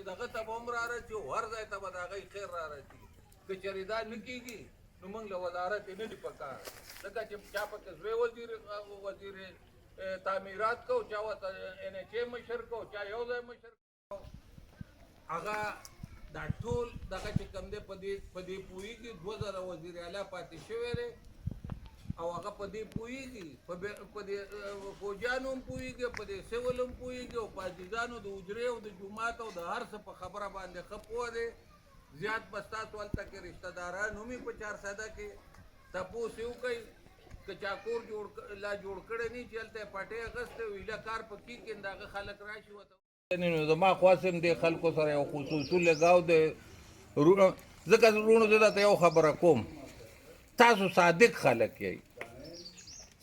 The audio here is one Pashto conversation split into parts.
چې دغه ته به هم را رسي او هر ځای ته به د هغوی خیر را رسي که چېرې دا نه کېږي نو موږ له وزارت یې نه دي په کار ځکه چې چا پکې زوی وزیر تعمیرات کو چا ورته NHA مشر کو چا یو ځای مشر کو هغه دا ټول دغه چې کوم دی په دې پوهېږي 2000 وزیر اعلی پاتې شوی دی او هغه په دې پوهېږي په دې فوجیانو هم پوهېږي په دې سیول هم پوهېږي او په عزیزانو د حجرې او د جومات او د هر څه په خبره باندې ښه پوه دی زیات به ستاسو هلته کې رشته داران هم په 400 کې تپوس یې وکړئ که چا کور لا جوړ کړی نه چې هلته یې پټۍ اخیستی وي له کار په کې د هغه خلک راشي ورته نو زما خواست هم دې خلکو سره یو خصوصي لګاو دی ځکه وروڼو زه درته یو خبره کوم تاسو صادق خلک یئ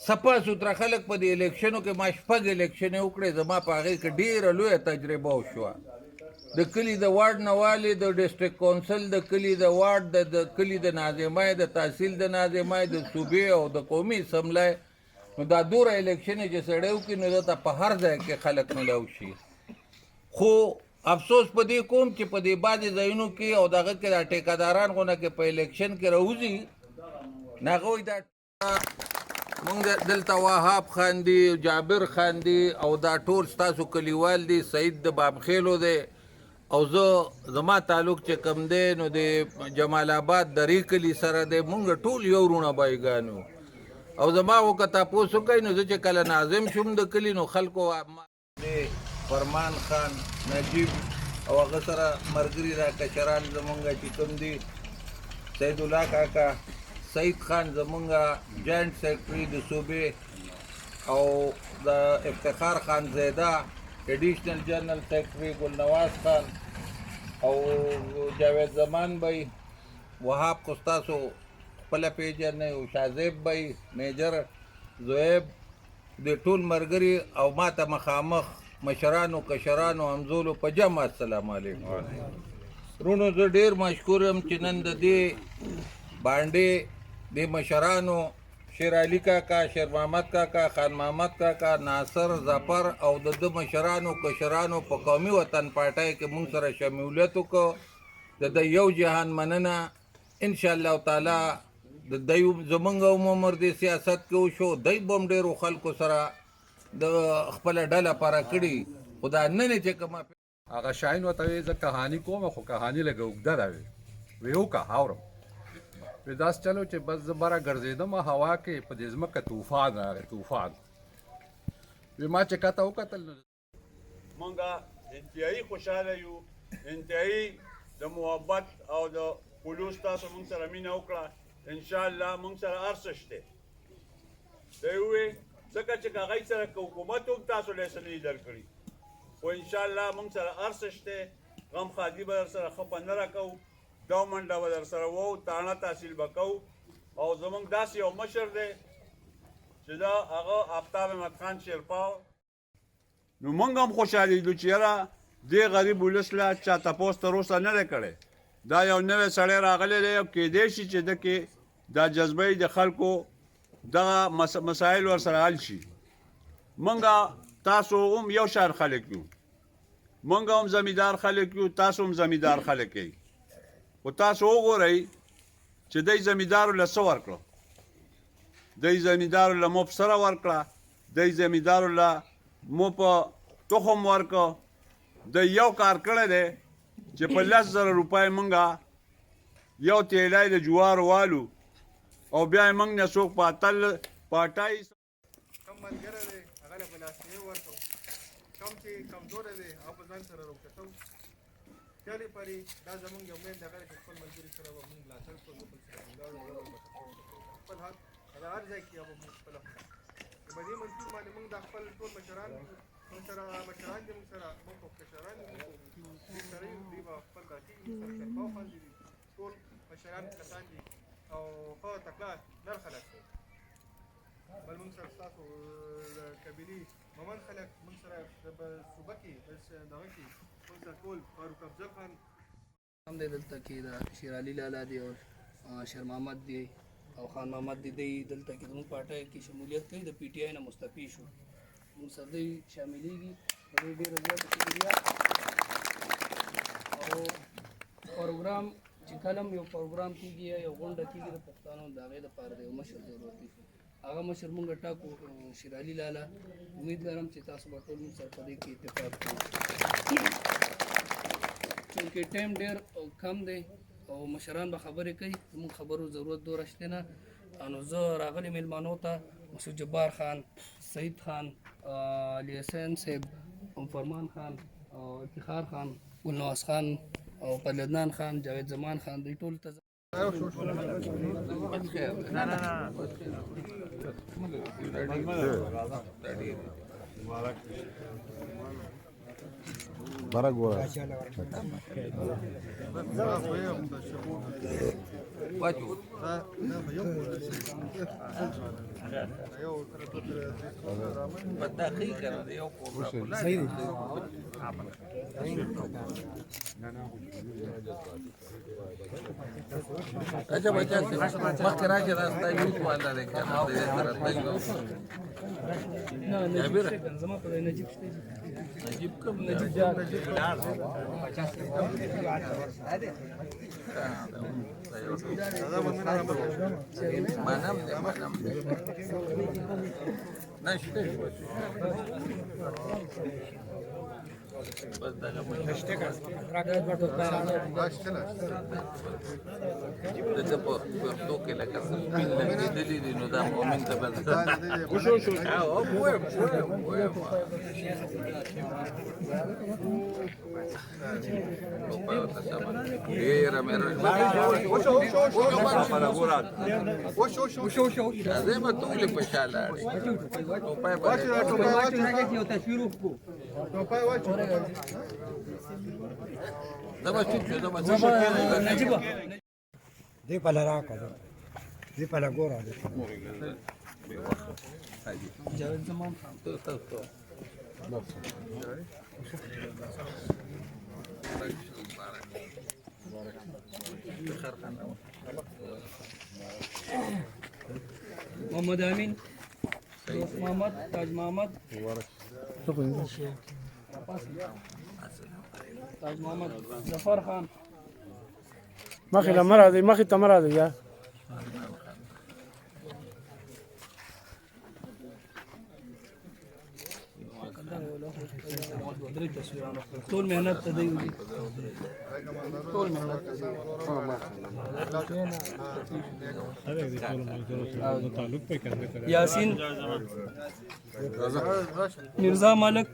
صفا سوتره خلک په دې الیکشنو کې ما شپږ الیکشنې وکړې زما په هغې کې ډېره لویه تجربه وشوه د کلي د وارډ نوالې د ډسټرکټ کونسل د کلي د وارډ د کلي د ناظمای د تحصیل د ناظمای د صوبې او د قومي اسمبلی نو دا دوره الیکشنې چې سړی وکړي نو دته په هر ځای کې خلک ملو شي خو افسوس په دې کوم چې په دې بعضې ځایونو کې او دغه کې دا ټیکهداران غونه کې په الیکشن کې راوځي نو هغوی دا مونږ دلته وهاب خان دي جابر خان دي او دا ټول ستاسو کلیوال دي سعید د بابخیلو دی او زما تعلق چې کوم دی نو د جمال آباد درې کلي سره دی مونږ ټول یو وروڼه بایګان یو او زما خو که تپوس وکړئ نو زه چې کله ناظم شوم د کلي نو خلکو فرمان خان نجیب او هغه سره ملګري را کشران زمونږ چې کوم دي سید الله کاکا سعید خان زمونږ جاینټ سیکرټري د صوبې او د افتخار خان زیده ایډیشنل جنرل سیکرټري ګلنواز خان او جاوید زمان بھائی وهاب خو ستاسو خپله پیژنئ او شاهزیب بھائی میجر زویب د ټول ملګري او ما ته مخامخ مشرانو کشرانو همزولو په جمع السلام علیکم رونو زه ډېر مشکور یم چې نن د دې باندې د مشرانو شیر علي کاکا شیر محمد کاکا خان محمد کاکا ناصر ظفر او د مشرانو کشرانو په قومي وطن پارټۍ کې مونږ سره شمولیت وکړو د یو جهان مننه انشاءالله تعالی د دوی زمونږ عمر د سیاست کې وشو دوی به هم ډېرو خلکو سره د خپله ډله پاره کړي خو دا نن چې کومه هغه شاهین ورته وایي زه کهاني کوم خو کهاني لږه اوږده ده وی وکړه اورم وی داسې چلو چې بس زه بره ګرځېدم هوا کې په دې ځمکه طوفان راغی طوفان وی ما چې کته وکتل مونږ انتهایي خوشحاله یو انتهایي د محبت او د پولیس تاسو مونږ سره مینه وکړه انشاءالله مونږ سره هر څه شته دی ووی ځکه چې هغوی سره که حکومت هم تاسو له څه نه دي درکړي خو انشاءالله مونږ سره هر څه شته غم خادي به در سره ښه په نه راکوو دو منډه به در سره وو تاڼه تحصیل به کوو او زمونږ داسې یو مشر دی چې دا هغه آفتاب احمد خان شیرپا نو مونږ هم خوشحالېدو چې یاره دې غریب ولس له چا تپوس تر اوسه نه دی کړی دا یو نوی سړی راغلی دی او کیدی شي چې ده کې دا جذبه د خلکو دغه مسایل ورسره حل شي مونږ تاسو هم یو شان خلک یو مونږ هم زمیندار خلک یو تاسو هم زمیندار خلک یئ خو تاسو وګورئ چې دی زمیندارو له څه ورکړه دی زمیندارو له مو په سره ورکړه دی زمیندارو له مو په تخم ورکړه دی یو کار کړی دی چې په 10,000 روپۍ مونږه یو تیلی د جوارو والو او بیا یې مونږ نه څوک په 28 کم ملګری دی هغه له په لاسنیوي ورکړو کم چې کمزوری دی هغه په ځان سره راوکتو چلې پرې دا زمونږ یو مین دغه چې خپل ملګري سره به مونږ ملاتړ کوو بل سره خپل حق هغه هر ځای کې به مونږ خپله په دې منظور باندې مونږ دا خپل ټول مشران مونږ سره مشران دي مونږ سره مونږ کشران دي مونږ سره دوی به خپل دا ټیم مونږ سره شرپاو خان دي ټول مشران کسان دي او ښه تکړه نر خلک دي بل مونږ سره ستاسو قبیلي مومن خلک مونږ سره صوبه کې دغه کې مونږ سره ټول فاروق افضل خان هم دی دلته کې د شیر علي لالا دی او شیر محمد دی او خان محمد دی دی دلته کې زموږ پارټۍ کې شمولیت کوي د PTI نه مستعفي شو مونږ سره دوی شاملېږي د دوی ډېره زیاته شکریه پروګرام چې کله هم یو پروګرام کېږي یا یو غونډه کېږي د پښتانو د هغې دپاره د یو مشر ضرورت دی هغه مشر مونږ ټاکو شیر علي لالا امید لرم چې تاسو به ټول مونږ سره په دې کې اتفاق کوئ چونکې ټایم ډېر کم دی او مشران به خبرې کوي زموږ خبرو ضرورت دوره شته نه نو زه راغلي میلمانو ته مسعود جبار خان سعید خان علي حسین صاحب فرمان خان او افتخار خان ګلنواز خان او پرلدنان خان جاوید زمان خان دوی ټول ته برا ګوره اچھا بچا مخکې راشه دا ستا یوت والا دی که نه دی سره نه زما په نجیب شته نجیب کوم منم دی نشته بس دغه دته په پښتو کې لکه سپین لګېدلي دي نو دا مؤمن ته به زه به ټولې په شا لاړې دې په لاره راکړه دې په لاره ګوره جاوید زمان خان محمد امین دوست محمد تاج محمد تاج محمد ظفر خان مخې له مه راځئ مخې ته مه راځئ یا ټول مهنت ته دی ټول مهنت یاسین مرزا ملک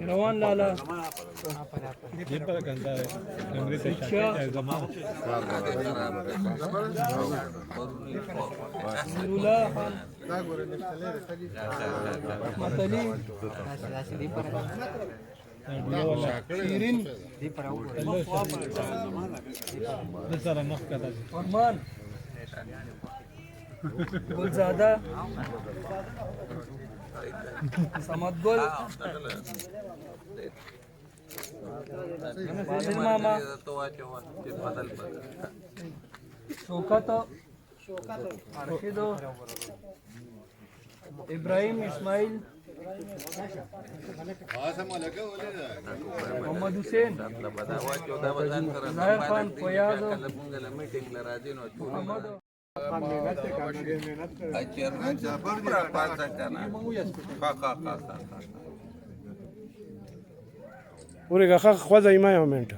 روان لالا نورالله خان مطلی شیرین فرمان گلزاده سمد گل فاضل ماما شوکت ارشد ابراهیم اسماعیل محمد حسین ظاهر خان فیاض محمد ورګه خو ځای ما یو منټ